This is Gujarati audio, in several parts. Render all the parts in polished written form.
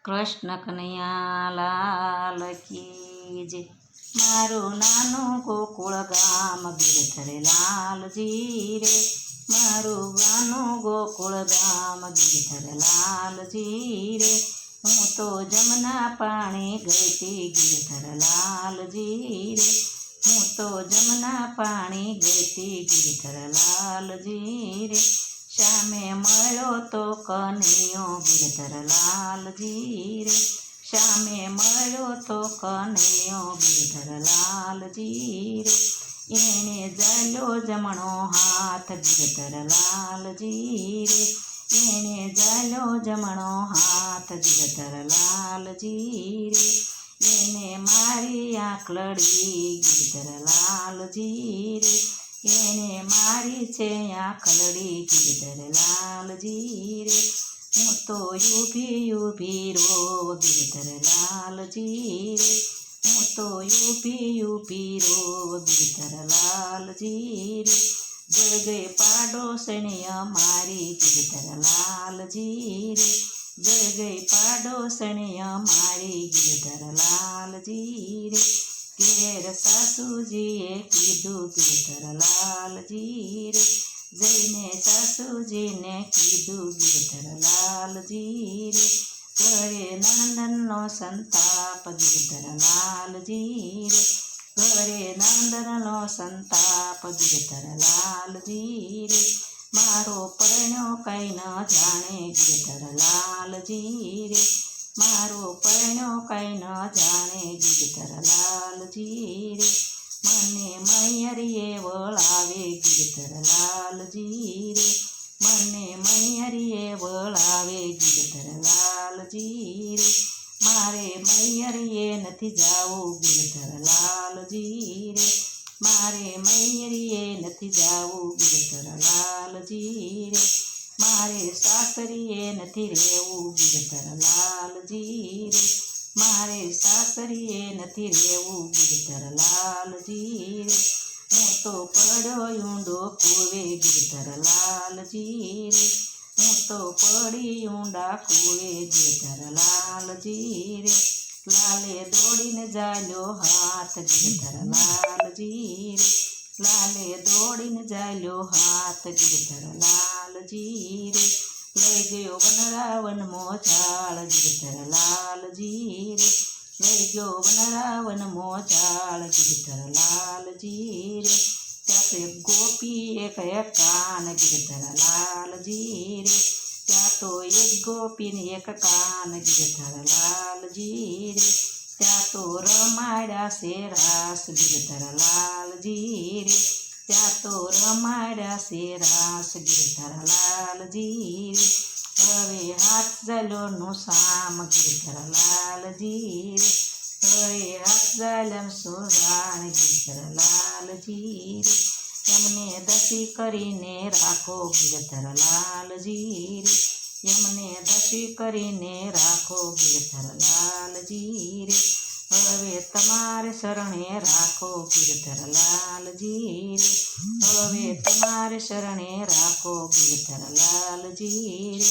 કૃષ્ણ કનૈયા લાલ કી જય। મારું નાનું ગોકુળ ગામ ગિરધર લાલજી રે, મારું નાનું ગોકુળ ગામ ગિરધર લાલજી રે। હું તો જમના પાણી ગઈતી ગિરધર લાલજી રે, હું તો જમના પાણી ગઈતી ગિરધર લાલજી રે। શ્યામે મળ્યો તો કનૈયો ગિરધર લાલજી રે, શ્યામે મળ્યો તો કનૈયો ગિરધર લાલજી રે। એણે ઝાલ્યો જમણો હાથ ગિરધર લાલજી રે, એણે ઝાલ્યો જમણો હાથ ગિરધર લાલજી રે। એને મારી આંખલડી ગિરધર લાલજી રે, એને મારી છે આંખલડી ગિરધર લાલજી રે। હું તો ઊભી ઊભી રોવ ગિરધર લાલજી રે, હું તો ઊભી ઊભી રોવ ગિરધર લાલજી રે। જય ગઈ પાડોશણી અમારી ગિરધર લાલજી રે, જય ગઈ પાડોશણી અમારી ગિરધર લાલજી રે। ઘેર સાસુજીએ કીધું ગિરધર લાલજી રે, જઈને સાસુજીને કીધું ગિરધર લાલજી રે। ઘરે નંદનનો સંતાપ ગિરધર લાલજી રે, ઘરે નંદનનો સંતાપ ગિરધર લાલજી રે। મારો પરણ્યો કઈ ન જાણે ગિરધર લાલજી રે, મારો પરણ્યો કઈ ન જાણે ગિરધર લાલજી રે। મને મૈયરીએ વળાવે ગિરધર લાલજી રે, મને મૈયરીએ વળાવે ગિરધર લાલજી રે। મારે મૈયરીએ નથી જાવું ગિરધર લાલજી રે, મારે મૈયરીએ નથી જાવું ગિરધર લાલજી રે। મારે સાસરીએ નથી રહેવું ગિરધર લાલજી રે, મારે સાસરીએ નથી રહેવું ગિરધર લાલજી રે। હું તો પડ્યો ઊંડો કૂવે ગિરધર લાલજી રે, હું તો પડી ઊંડા કૂવે ગિરધર લાલજી રે। લાલે દોડીને ઝાલ્યો હાથ ગિરધર લાલજી રે, લાલે દોડીને ઝાલ્યો હાથ ગિરધર લાલજી રે। લઈ ગયો વનરાવનમાં ઝાડ ગિરધર લાલજી રે, લઈ ગયો વનરાવનમાં ઝાડ ગિરધર લાલજી રે। ત્યાં તો એક ગોપી એક કાન ગિરધર લાલજી રે, ત્યાં તો એક ગોપીને એક કાન ગિરધર લાલજી રે। ત્યાં તો રમાડ્યા છે રાસ ગિરધર લાલજી રે, ત્યાં તો રમાડ્યા છે રાસ ગિરધર લાલજી રે। હવે હાથ ઝાલ્યો નું શામ ગિરધર લાલજી રે, હવે હાથ ઝાલ્યા સુરાણ ગિરધર લાલજી રે। એમને દસી કરીને રાખો ગિરધર લાલજી રે, એમને દસી કરીને રાખો ગિરધર લાલજી રે। હવે તમારે શરણે રાખો ગિરધર લાલજી રે, હવે તમારે શરણે રાખો ગિરધર લાલજી રે।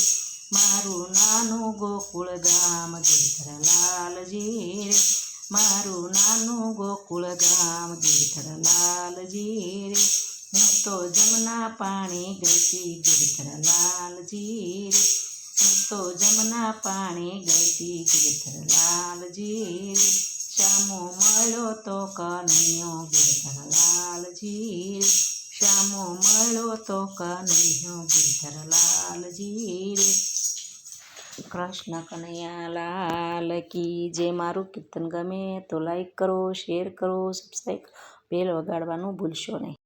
મારું નાનું ગોકુળ ગામ ગિરધર લાલજી રે, મારું નાનું ગોકુળ ગામ ગિરધર લાલજી રે। હું તો જમના પાણી ગઈતી ગિરધર લાલજી રે, હું તો જમના પાણી ગઈતી ગિરધર લાલજી રે। શ્યામો મળ્યો તો કનૈયો ગિરધર લાલજી રે, શ્યામો મળ્યો તો કનૈયો ગિરધર લાલજી રે। કૃષ્ણ કનૈયા લાલ કી જય। મારું કીર્તન ગમે તો લાઈક કરો, શેર કરો, સબસ્ક્રાઈબ, બેલ વગાડવાનું ભૂલશો નહીં।